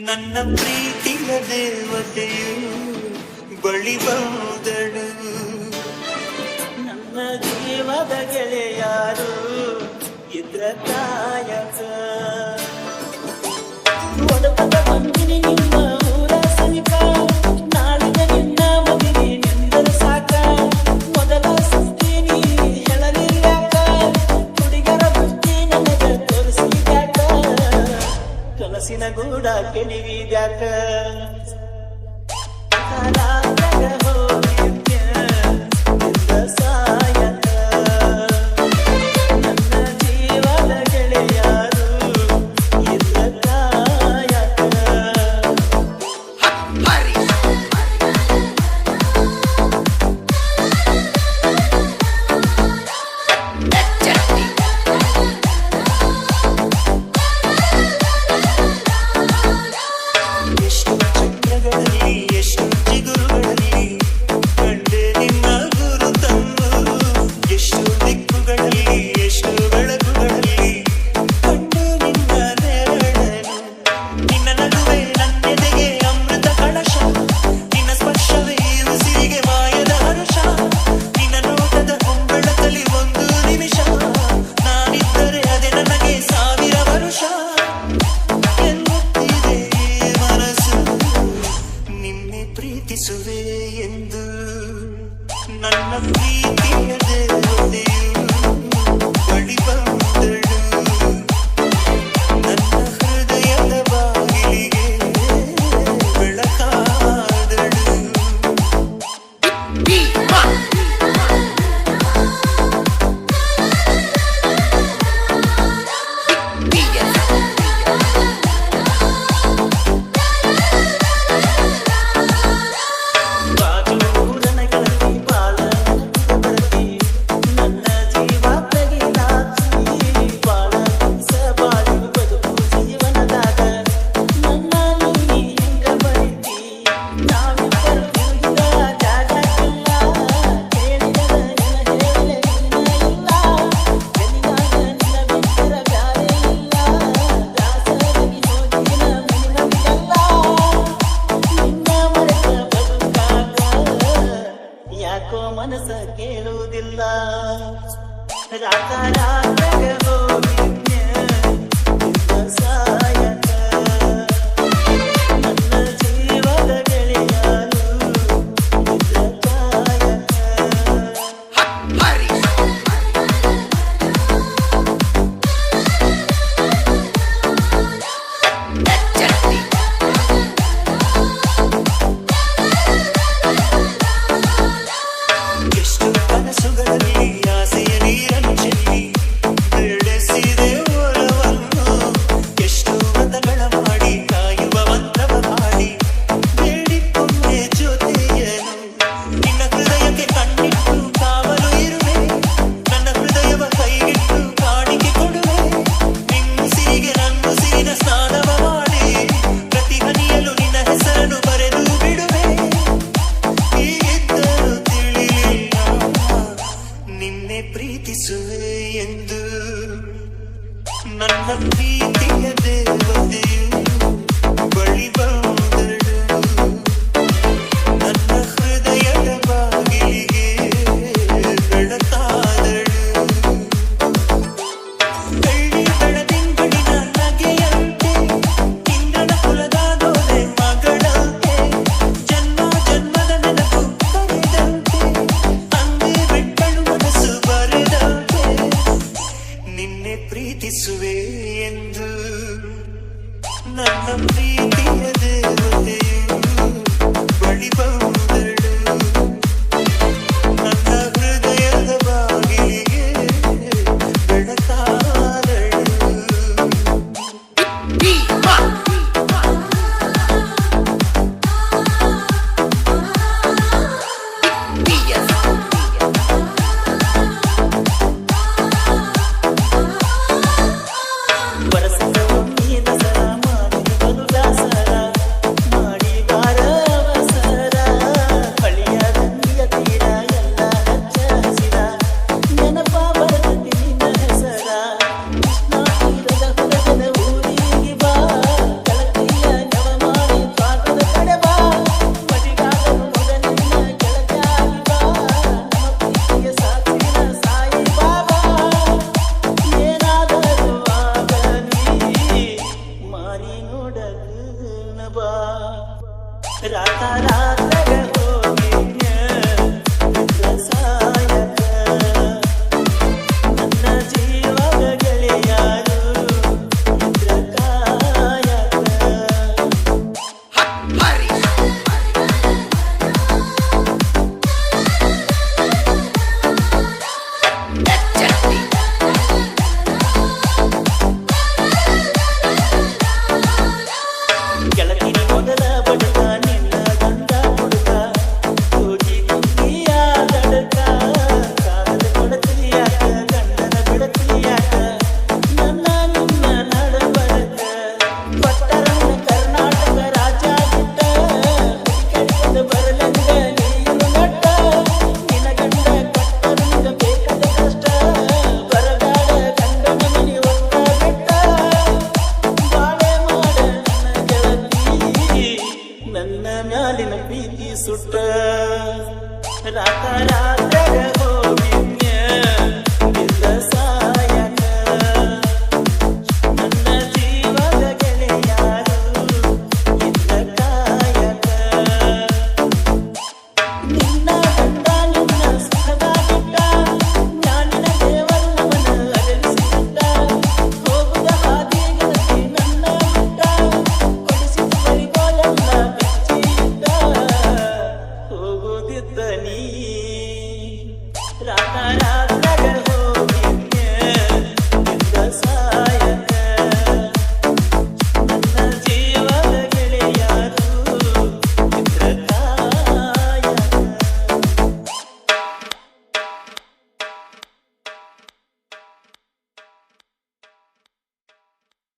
ನನ್ನ ಪ್ರೀತಿಯ ದೇವತೆಯು ಬಳಿ ಬಂದಳು. ನನ್ನ ಜೀವದ ಗೆಳೆಯಾರು ಇದ್ರ ಕಾಯಕ ಒಡಪದ ಬಂದಿನಿ ನಿಮ್ಮ ಊರ ಸಮೀಪ. ನಾಳಿನ ನಿನ್ನ ಮದುವೆ ನಿಂದಲು ಸಾಕ. ಮೊದಲ ಸುತ್ತೀನಿ ಹೇಳಲಿಲ್ಲಾಕ. ಹುಡುಗರ ಬುದ್ಧಿ ನನಗ ತೋರಿಸಿದ್ಯಾಕ. ಕನಸಿನ ಗೂಡ ಕೆಣಿವಿದ್ಯಾಕ. ಪ್ರೀತಿಸುವೆ ಎಂದು ನನ್ನ ಪ್ರೀತಿಯ ದೇವತೆಯು ಬಳಿ ಬಂದಳು. ನನ್ನ ಹೃದಯದ ಬಾಗಿಲಿಗೆ ಬೆಳಕಾದಳು. ಮನಸ ಕೇಳುವುದಿಲ್ಲ. ರಾತ ರಾತ್ರಿಗೆ ಹೋಗಿದ್ದೆ ಸಾಯಕ. ನನ್ನ ಜೀವದ ಗೆಳೆಯರು ಇದ್ರ ಕಾಯಕ. ಕನಸುಗಳಲ್ಲಿ ಆಸೆಯ ನೀರನ್ನು ಚೆಲ್ಲಿ ಬೆಳೆಸಿದೆ ಒಲವನ್ನು. ಎಷ್ಟು ವ್ರತಗಳ ಮಾಡಿ ಕಾಯುವ ಮಂತ್ರವ ಹಾಡಿ ಬೇಡಿಕೊಂಡೆ ಜೊತೆಯನು. ನಿನ್ನ ಹೃದಯಕ್ಕೆ ಕಣ್ಣಿಟ್ಟು ಕಾವಲು ಇರುವೆ. ನನ್ನ ಹೃದಯವ ಕೈಗಿಟ್ಟು ಕಾಣಿಕೆ ಕೊಡುವೆ. ನಿನ್ನುಸಿರಿಗೆ ನನ್ನುಸಿರಿನ ಸ್ನಾನವ ಮಾಡಿ ಪ್ರತಿ ಹನಿಯಲು ನಿನ್ನ ಹೆಸರನ್ನು ಬರೆದು ಬಿಡುವೆ. ಹೀಗಿದ್ದರೂ ತಿಳಿಲಿಲ್ಲ ನಿನ್ನೆ ಪ್ರೀತಿಸುವೆ ಎಂದು. ನನ್ನ ಪ್ರೀತಿಯ ದೇವತೆಯು ಬಳಿ ಬಂದಳು. ನನ್ನ ಹೃದಯದ ಬಾಗಿಲಿಗೆ ಬೆಳಕಾದಳು. ಬೆಳ್ಳಿ ಬೆಳದಿಂಗಳಿನ ನಗೆಯಂತೆ ಇಂದ್ರನ ಕುಲದ ದೊರೆ ಮಗಳಂತೆ. ಜನ್ಮ ಜನ್ಮದ ನೆನಪು ಕರೆದಂತೆ ಅಂದೇ ಬಿಟ್ಟಳು ಮನಸ್ಸು ಬರೆದಂತೆ. ನಿನ್ನೆ ಪ್ರೀತಿಸುವೆ ಎಂದು ನನ್ನ ಪ್ರೀತಿಯ ದೇವತೆಯು ಬಳಿ ಬಂದಳು. ನನ್ನ ಹೃದಯದ ಬಾಗಿಲಿಗೆ ಬೆಳಕಾದಳು. ಬರಸದ ಒಮ್ಮೆ ದಸರಾ ಮಾಡಿ ಬಲು ದಾಸರ ಮಾಡಿ ಬಾರ ಅವಸರ. ನೋಡಕ ಬಾ ರಾತ ರಾತ್ರಾಗ ಹೋಗಿನ್ಯ ಮಿತ್ರ ಸಾಯಕ ನನ್ನ ಜೀವದ ಗೆಳೆಯಾರು ಮಿತ್ರ ಕಾಯಕ ಗೆಳತಿನ ಮೊದಲ ಬಡಕ ನಿನ್ನ ಗಂಡ ಹುಡುಗ ಹೋಗಿ ಕುಂಗಿಯ ದಡಕ ಕಾದದ ಕೊಡತಿಯಾಕ ಗಂಡನ ಬಿಡತಿಯಾಕ ನನ್ನ ನಿನ್ನ ನಡಬರಕ ಪಟ್ಟರನ್ನ ಕರ್ನಾಟಕ ರಾಜ ಬಿಟ್ಟ ಕೆಟ್ಟದ ಬರಲಂಗ ನೀನು ನಟ್ಟ ನಿನ್ನ ಗಂಡ ಕಟ್ಟರಂಗ ಬೇಕಾದ ಕಷ್ಟ ಬರಗಾಡ ಗಂಡನ ಮನಿ ಒತ್ತ ಬಿಟ್ಟ ಬಾಳೆ ಮಾಡ ನನ್ನ ಗೆಳತಿ ನನ್ನ ಮ್ಯಾಲಿನ ಪ್ರೀತಿ ಸುಟ್ಟ ರಾತ